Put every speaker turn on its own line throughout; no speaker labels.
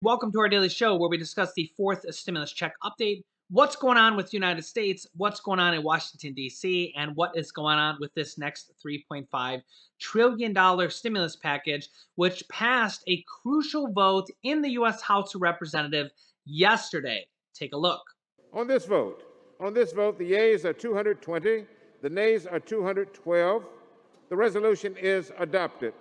Welcome to our daily show where we discuss the fourth stimulus check update, what's going on with the United States, what's going on in Washington, D.C., and what is going on with this next $3.5 trillion stimulus package, which passed a crucial vote in the U.S. House of Representatives yesterday. Take a look.
On this vote, the yeas are 220, the nays are 212. The resolution is adopted.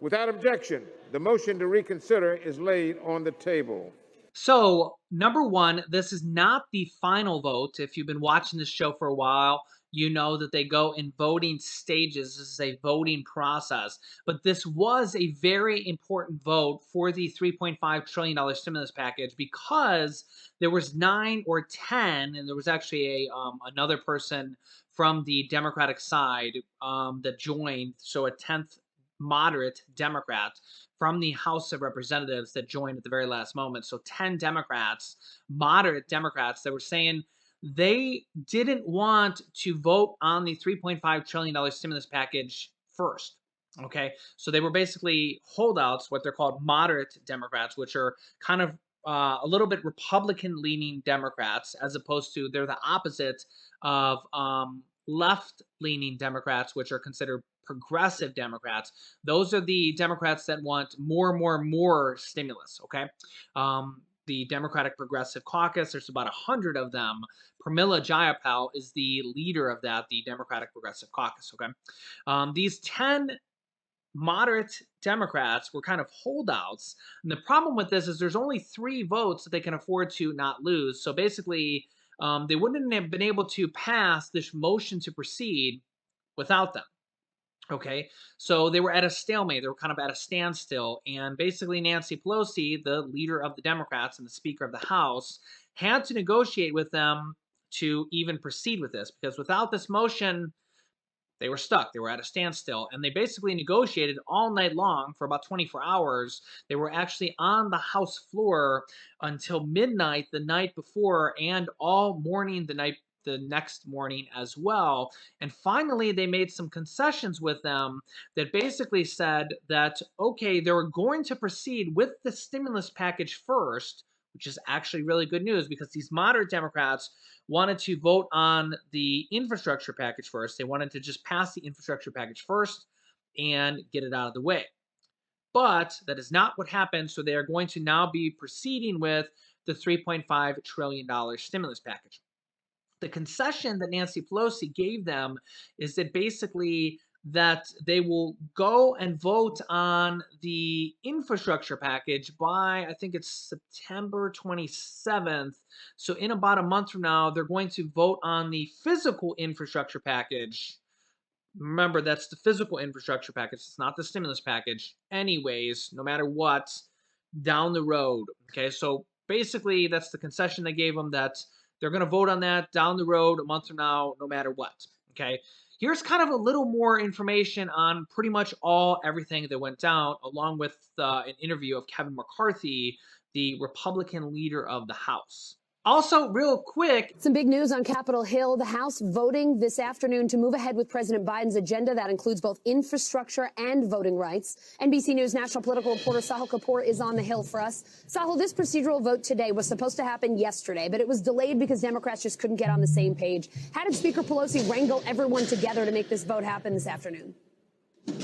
Without objection, the motion to reconsider is laid on the table.
So, number one, this is not the final vote. If you've been watching this show for a while, you know that they go in voting stages. This is a voting process. But this was a very important vote for the $3.5 trillion stimulus package because there was 9 or 10, and there was actually another person from the Democratic side that joined, so a 10th moderate Democrat from the House of Representatives that joined at the very last moment. So 10 Democrats, moderate Democrats, that were saying they didn't want to vote on the $3.5 trillion stimulus package first. Okay. So they were basically holdouts, what they're called moderate Democrats, which are kind of a little bit Republican leaning Democrats, as opposed to they're the opposite of left leaning Democrats, which are considered progressive Democrats. Those are the Democrats that want more stimulus. Okay. The Democratic Progressive Caucus, there's about 100 of them. Pramila Jayapal is the leader of that, the Democratic Progressive Caucus. Okay. These 10 moderate Democrats were kind of holdouts. And the problem with this is there's only 3 votes that they can afford to not lose. So basically, they wouldn't have been able to pass this motion to proceed without them. Okay, so they were at a stalemate. They were kind of at a standstill. And basically, Nancy Pelosi, the leader of the Democrats and the Speaker of the House, had to negotiate with them to even proceed with this, because without this motion, they were stuck. They were at a standstill. And they basically negotiated all night long for about 24 hours. They were actually on the House floor until midnight the night before and all morning the next morning as well. And finally, they made some concessions with them that basically said that, okay, they were going to proceed with the stimulus package first, which is actually really good news because these moderate Democrats wanted to vote on the infrastructure package first. They wanted to just pass the infrastructure package first and get it out of the way. But that is not what happened. So they are going to now be proceeding with the $3.5 trillion stimulus package. The concession that Nancy Pelosi gave them is that basically that they will go and vote on the infrastructure package by, I think it's September 27th. So in about a month from now, they're going to vote on the physical infrastructure package. Remember, that's the physical infrastructure package. It's not the stimulus package. Anyways, no matter what, down the road. Okay, so basically that's the concession they gave them, that they're going to vote on that down the road a month from now, no matter what. Okay. Here's kind of a little more information on pretty much everything that went down, along with an interview of Kevin McCarthy, the Republican leader of the House. Also, real quick,
some big news on Capitol Hill. The House voting this afternoon to move ahead with President Biden's agenda that includes both infrastructure and voting rights. NBC News national political reporter Sahil Kapoor is on the Hill for us. Sahil, this procedural vote today was supposed to happen yesterday, but it was delayed because Democrats just couldn't get on the same page. How did Speaker Pelosi wrangle everyone together to make this vote happen this afternoon?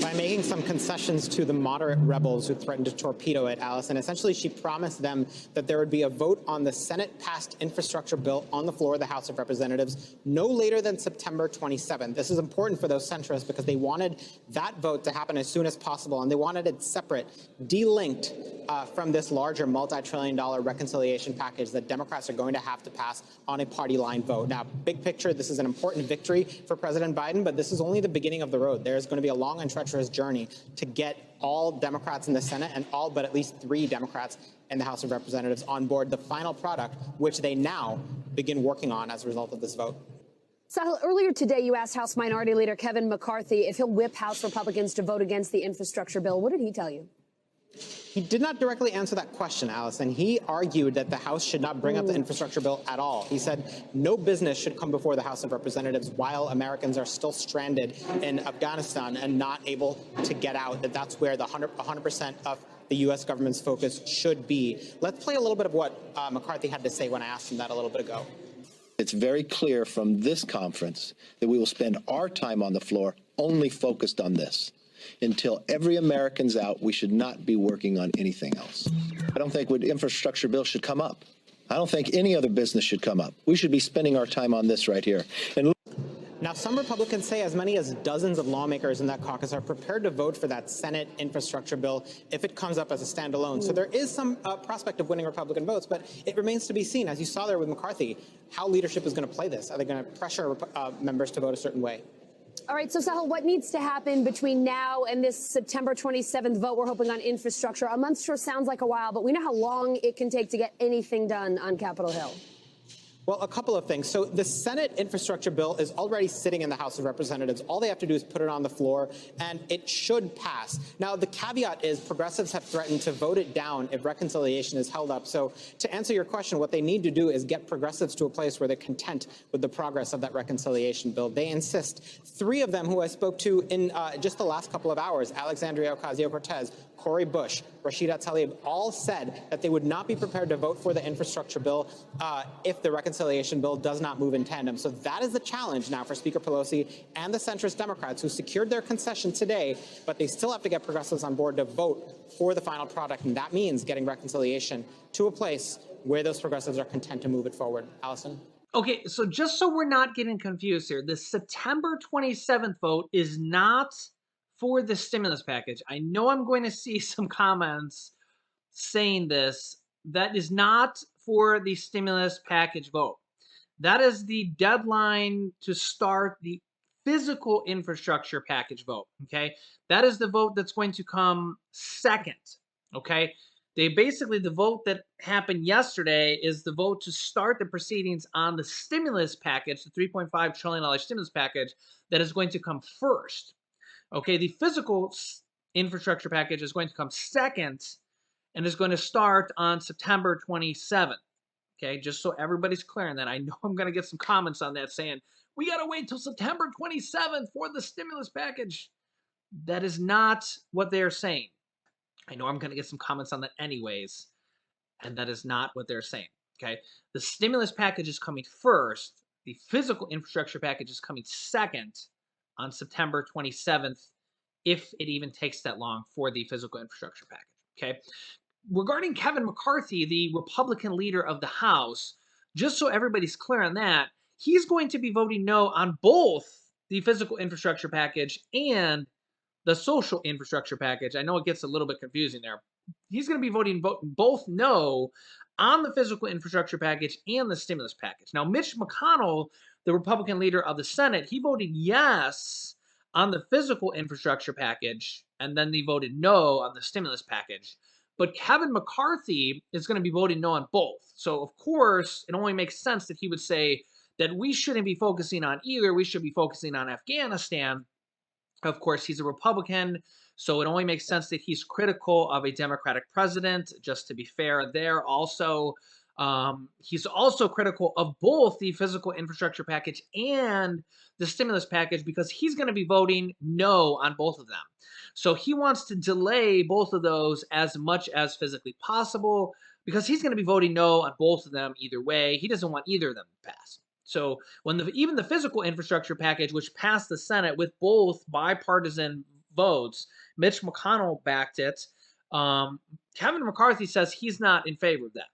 By making some concessions to the moderate rebels who threatened to torpedo it, Allison. Essentially, she promised them that there would be a vote on the Senate-passed infrastructure bill on the floor of the House of Representatives no later than September 27th. This is important for those centrists because they wanted that vote to happen as soon as possible, and they wanted it separate, delinked from this larger multi-trillion-dollar reconciliation package that Democrats are going to have to pass on a party line vote. Now, big picture, this is an important victory for President Biden, but this is only the beginning of the road. There's going to be a long and treacherous journey to get all Democrats in the Senate and all but at least 3 Democrats in the House of Representatives on board the final product, which they now begin working on as a result of this vote.
Sahil, earlier today, you asked House Minority Leader Kevin McCarthy if he'll whip House Republicans to vote against the infrastructure bill. What did he tell you?
He did not directly answer that question, Allison. He argued that the House should not bring up the infrastructure bill at all. He said no business should come before the House of Representatives while Americans are still stranded in Afghanistan and not able to get out, that's where the 100% of the U.S. government's focus should be. Let's play a little bit of what McCarthy had to say when I asked him that a little bit ago.
It's very clear from this conference that we will spend our time on the floor only focused on this. Until every American's out, we should not be working on anything else. I don't think the infrastructure bill should come up. I don't think any other business should come up. We should be spending our time on this right here. And
now, some Republicans say as many as dozens of lawmakers in that caucus are prepared to vote for that Senate infrastructure bill if it comes up as a standalone. So there is some prospect of winning Republican votes, but it remains to be seen, as you saw there with McCarthy, how leadership is going to play this. Are they going to pressure members to vote a certain way?
All right, so Sahil, what needs to happen between now and this September 27th vote we're hoping on infrastructure? A month sure sounds like a while, but we know how long it can take to get anything done on Capitol Hill.
Well, a couple of things. So the Senate infrastructure bill is already sitting in the House of Representatives. All they have to do is put it on the floor, and it should pass. Now, the caveat is progressives have threatened to vote it down if reconciliation is held up. So to answer your question, what they need to do is get progressives to a place where they're content with the progress of that reconciliation bill. They insist. Three of them who I spoke to in just the last couple of hours, Alexandria Ocasio-Cortez, Cori Bush, Rashida Tlaib, all said that they would not be prepared to vote for the infrastructure bill if the reconciliation bill does not move in tandem. So that is the challenge now for Speaker Pelosi and the centrist Democrats, who secured their concession today, but they still have to get progressives on board to vote for the final product. And that means getting reconciliation to a place where those progressives are content to move it forward. Allison?
Okay, so just so we're not getting confused here, the September 27th vote is not for the stimulus package. I know I'm going to see some comments saying this. That is not for the stimulus package vote. That is the deadline to start the physical infrastructure package vote, okay? That is the vote that's going to come second, okay? The vote that happened yesterday is the vote to start the proceedings on the stimulus package, the $3.5 trillion stimulus package, that is going to come first. Okay, the physical infrastructure package is going to come second and is going to start on September 27th. Okay, just so everybody's clear on that. I know I'm going to get some comments on that saying, we got to wait till September 27th for the stimulus package. That is not what they're saying. I know I'm going to get some comments on that anyways, and that is not what they're saying. Okay, the stimulus package is coming first. The physical infrastructure package is coming second on September 27th, if it even takes that long for the physical infrastructure package, okay? Regarding Kevin McCarthy, the Republican leader of the House, just so everybody's clear on that, he's going to be voting no on both the physical infrastructure package and the social infrastructure package. I know it gets a little bit confusing there. He's going to be voting both no on the physical infrastructure package and the stimulus package. Now, Mitch McConnell, the Republican leader of the Senate, he voted yes on the physical infrastructure package, and then he voted no on the stimulus package. But Kevin McCarthy is going to be voting no on both. So, of course, it only makes sense that he would say that we shouldn't be focusing on either. We should be focusing on Afghanistan. Of course, he's a Republican, so it only makes sense that he's critical of a Democratic president, just to be fair there. Also, he's also critical of both the physical infrastructure package and the stimulus package because he's going to be voting no on both of them. So he wants to delay both of those as much as physically possible because he's going to be voting no on both of them either way. He doesn't want either of them to pass. So when even the physical infrastructure package, which passed the Senate with both bipartisan votes, Mitch McConnell backed it. Kevin McCarthy says he's not in favor of that.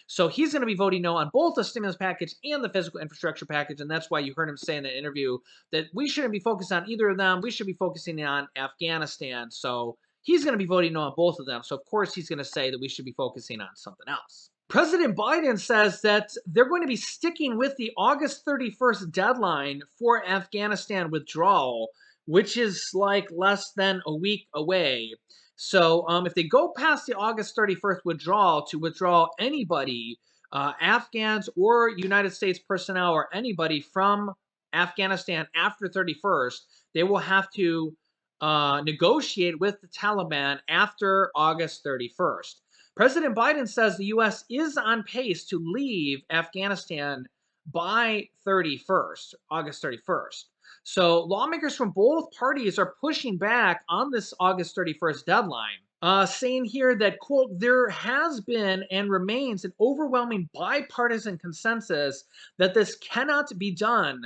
So he's going to be voting no on both the stimulus package and the physical infrastructure package. And that's why you heard him say in the interview that we shouldn't be focused on either of them. We should be focusing on Afghanistan. So he's going to be voting no on both of them. So of course he's going to say that we should be focusing on something else. President Biden says that they're going to be sticking with the August 31st deadline for Afghanistan withdrawal, which is like less than a week away. So if they go past the August 31st withdrawal to withdraw anybody, Afghans or United States personnel or anybody from Afghanistan after 31st, they will have to negotiate with the Taliban after August 31st. President Biden says the U.S. is on pace to leave Afghanistan by August 31st. So lawmakers from both parties are pushing back on this August 31st deadline. saying here that, quote, there has been and remains an overwhelming bipartisan consensus that this cannot be done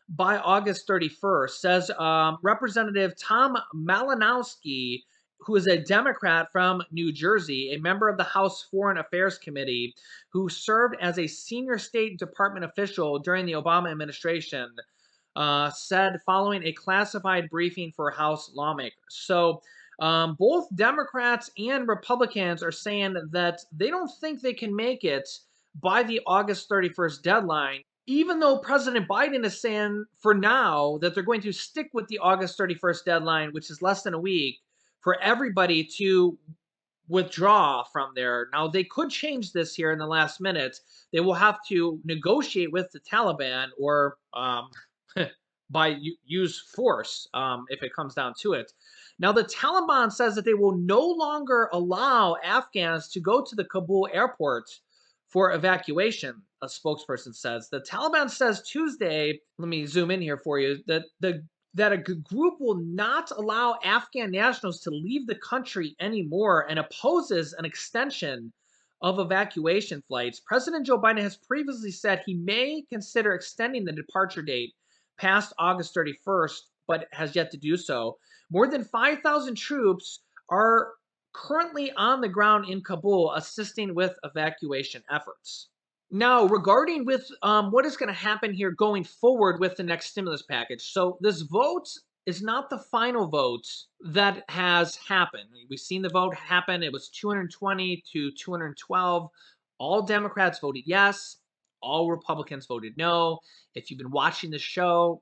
by August 31st, says Representative Tom Malinowski, who is a Democrat from New Jersey, a member of the House Foreign Affairs Committee, who served as a senior State Department official during the Obama administration, said following a classified briefing for House lawmakers. So, both Democrats and Republicans are saying that they don't think they can make it by the August 31st deadline, even though President Biden is saying for now that they're going to stick with the August 31st deadline, which is less than a week, for everybody to withdraw from there. Now, they could change this here in the last minute. They will have to negotiate with the Taliban or use force if it comes down to it. Now, the Taliban says that they will no longer allow Afghans to go to the Kabul airport for evacuation, a spokesperson says. The Taliban says Tuesday, let me zoom in here for you, that a group will not allow Afghan nationals to leave the country anymore and opposes an extension of evacuation flights. President Joe Biden has previously said he may consider extending the departure date past August 31st, but has yet to do so. More than 5,000 troops are currently on the ground in Kabul assisting with evacuation efforts. Now, regarding with what is going to happen here going forward with the next stimulus package. So this vote is not the final vote that has happened. We've seen the vote happen. It was 220 to 212. All Democrats voted yes. All Republicans voted no. If you've been watching the show,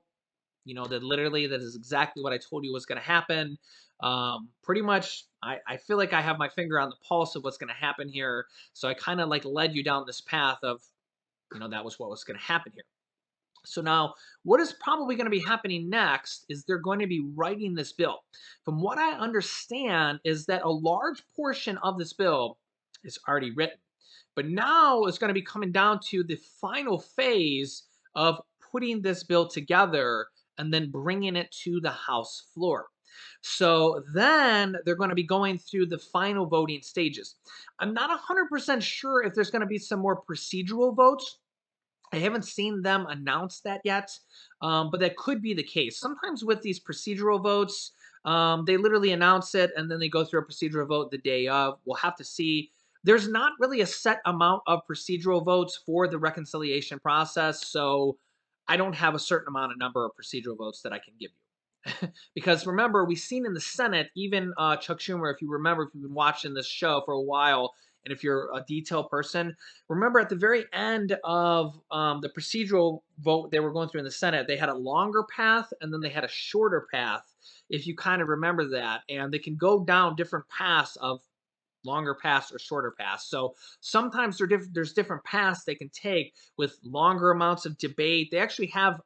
you know that literally that is exactly what I told you was going to happen. Pretty much, I feel like I have my finger on the pulse of what's going to happen here. So I kind of like led you down this path of, that was what was going to happen here. So now, what is probably going to be happening next is they're going to be writing this bill. From what I understand is that a large portion of this bill is already written. But now it's going to be coming down to the final phase of putting this bill together and then bringing it to the House floor. So then they're going to be going through the final voting stages. I'm not 100% sure if there's going to be some more procedural votes. I haven't seen them announce that yet, but that could be the case. Sometimes with these procedural votes, they literally announce it and then they go through a procedural vote the day of. We'll have to see. There's not really a set amount of procedural votes for the reconciliation process, so I don't have a certain amount of number of procedural votes that I can give you. Because remember, we've seen in the Senate, even Chuck Schumer, if you remember, if you've been watching this show for a while, and if you're a detailed person, remember at the very end of the procedural vote they were going through in the Senate, they had a longer path and then they had a shorter path, if you kind of remember that. And they can go down different paths of longer paths or shorter paths. So sometimes there's different paths they can take with longer amounts of debate. They actually have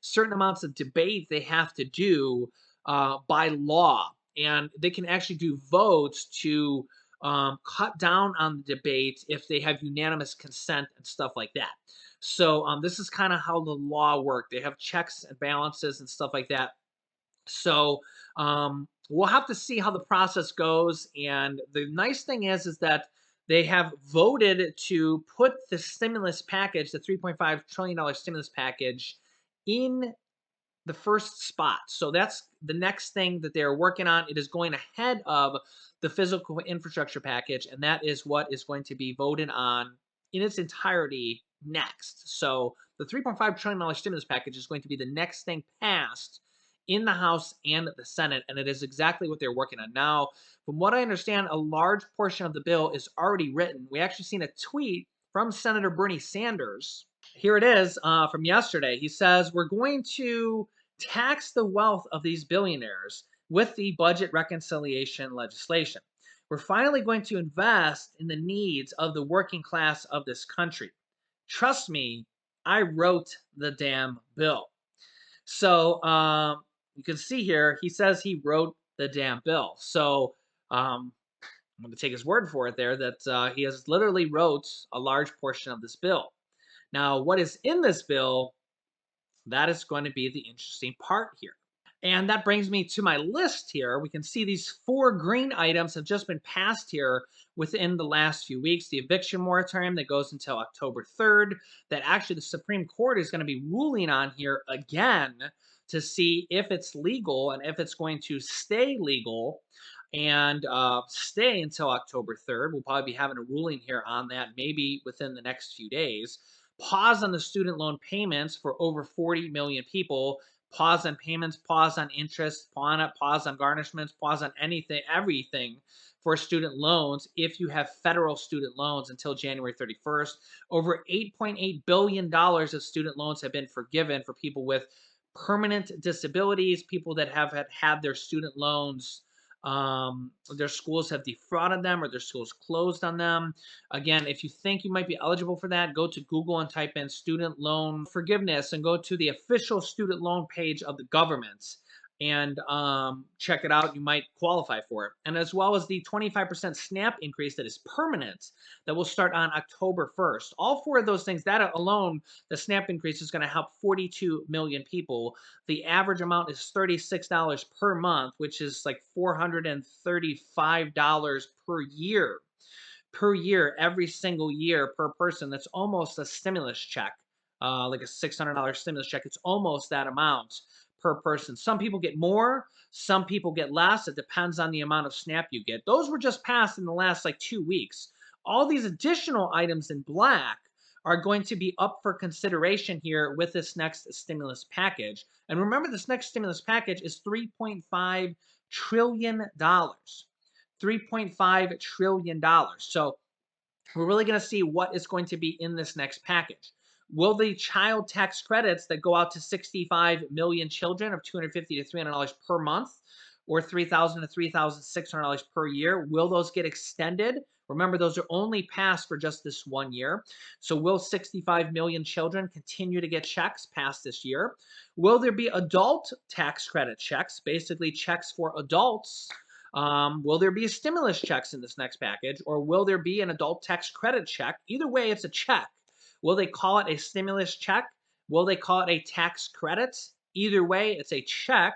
certain amounts of debate they have to do by law. And they can actually do votes to cut down on the debate if they have unanimous consent and stuff like that. So this is kind of how the law works. They have checks and balances and stuff like that. So we'll have to see how the process goes. And the nice thing is that they have voted to put the stimulus package, the $3.5 trillion stimulus package, in the first spot. So that's the next thing that they're working on. It is going ahead of the physical infrastructure package, and that is what is going to be voted on in its entirety next. So the $3.5 trillion stimulus package is going to be the next thing passed in the House and the Senate, and it is exactly what they're working on now. From what I understand, a large portion of the bill is already written. We actually seen a tweet from Senator Bernie Sanders. Here it is from yesterday. He says, we're going to tax the wealth of these billionaires with the budget reconciliation legislation. We're finally going to invest in the needs of the working class of this country. Trust me, I wrote the damn bill. So you can see here, he says he wrote the damn bill. So I'm going to take his word for it there that he has literally wrote a large portion of this bill. Now, what is in this bill, that is going to be the interesting part here. And that brings me to my list here. We can see these 4 green items have just been passed here within the last few weeks. The eviction moratorium that goes until October 3rd, that actually the Supreme Court is going to be ruling on here again to see if it's legal and if it's going to stay legal and stay until October 3rd. We'll probably be having a ruling here on that maybe within the next few days. Pause on the student loan payments for over 40 million people. Pause on payments, pause on interest, pause on garnishments, pause on anything, everything for student loans if you have federal student loans until January 31st. Over $8.8 billion of student loans have been forgiven for people with permanent disabilities, people that have had their student loans, their schools have defrauded them or their schools closed on them. Again, if you think you might be eligible for that, go to Google and type in student loan forgiveness and go to the official student loan page of the government and check it out. You might qualify for it. And as well as the 25% SNAP increase that is permanent that will start on October 1st. All 4 of those things, that alone, the SNAP increase is going to help 42 million people. The average amount is $36 per month, which is like $435 per year, every single year per person. That's almost a stimulus check, like a $600 stimulus check. It's almost that amount per person. Some people get more, some people get less. It depends on the amount of SNAP you get. Those were just passed in the last like 2 weeks. All these additional items in black are going to be up for consideration here with this next stimulus package. And remember, this next stimulus package is $3.5 trillion. $3.5 trillion. So we're really going to see what is going to be in this next package. Will the child tax credits that go out to 65 million children of $250 to $300 per month or $3,000 to $3,600 per year, will those get extended? Remember, those are only passed for just this 1 year. So will 65 million children continue to get checks past this year? Will there be adult tax credit checks, basically checks for adults? Will there be stimulus checks in this next package, or will there be an adult tax credit check? Either way, it's a check. Will they call it a stimulus check? Will they call it a tax credit? Either way, it's a check.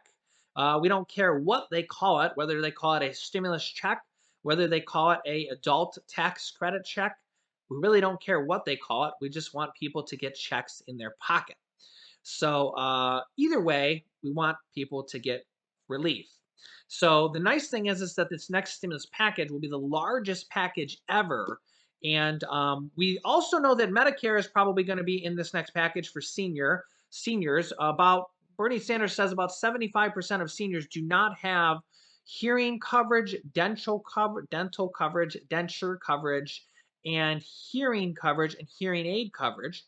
We don't care what they call it, whether they call it a stimulus check, whether they call it a adult tax credit check. We really don't care what they call it. We just want people to get checks in their pocket. So either way, we want people to get relief. So the nice thing is that this next stimulus package will be the largest package ever. And we also know that Medicare is probably going to be in this next package for seniors. Bernie Sanders says about 75% of seniors do not have hearing coverage, dental coverage, denture coverage, and hearing coverage and hearing aid coverage.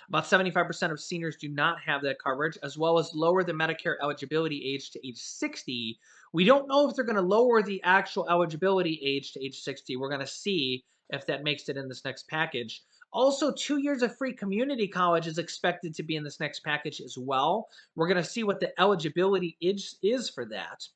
About 75% of seniors do not have that coverage, as well as lower the Medicare eligibility age to age 60. We don't know if they're going to lower the actual eligibility age to age 60. We're going to see if that makes it in this next package. Also, 2 years of free community college is expected to be in this next package as well. We're going to see what the eligibility is for that.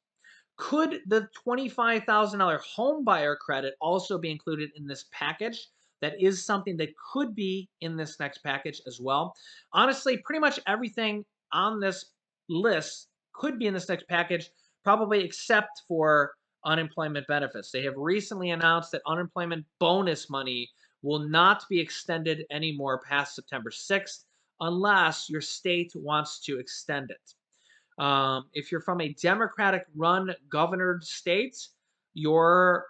Could the $25,000 home buyer credit also be included in this package? That is something that could be in this next package as well. Honestly, pretty much everything on this list could be in this next package, probably except for unemployment benefits. They have recently announced that unemployment bonus money will not be extended anymore past September 6th unless your state wants to extend it. If you're from a Democratic-run governored state, you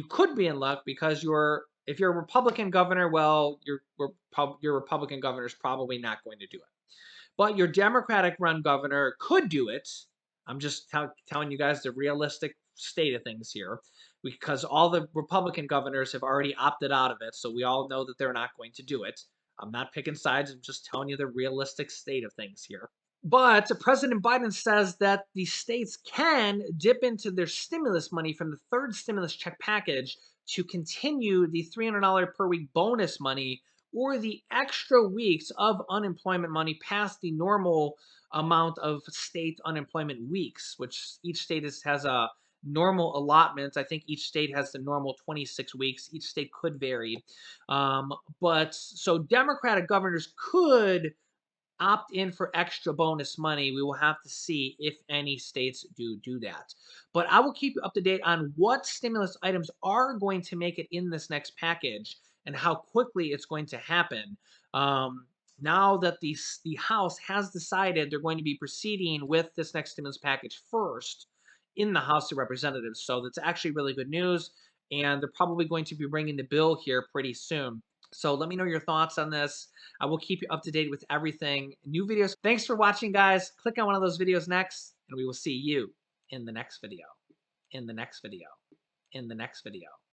could be in luck because if you're a Republican governor, well, your Republican governor is probably not going to do it. But your Democratic-run governor could do it. I'm just telling you guys the realistic state of things here, because all the Republican governors have already opted out of it, so we all know that they're not going to do it. I'm not picking sides. I'm just telling you the realistic state of things here. But President Biden says that the states can dip into their stimulus money from the third stimulus check package to continue the $300 per week bonus money or the extra weeks of unemployment money past the normal amount of state unemployment weeks, which each state has a normal allotment. I think each state has the normal 26 weeks. Each state could vary. But so Democratic governors could opt in for extra bonus money. We will have to see if any states do that. But I will keep you up to date on what stimulus items are going to make it in this next package and how quickly it's going to happen. Um, Now that the House has decided they're going to be proceeding with this next stimulus package first in the House of Representatives. So that's actually really good news. And they're probably going to be bringing the bill here pretty soon. So let me know your thoughts on this. I will keep you up to date with everything. New videos. Thanks for watching, guys. Click on one of those videos next, and we will see you in the next video. In the next video. In the next video.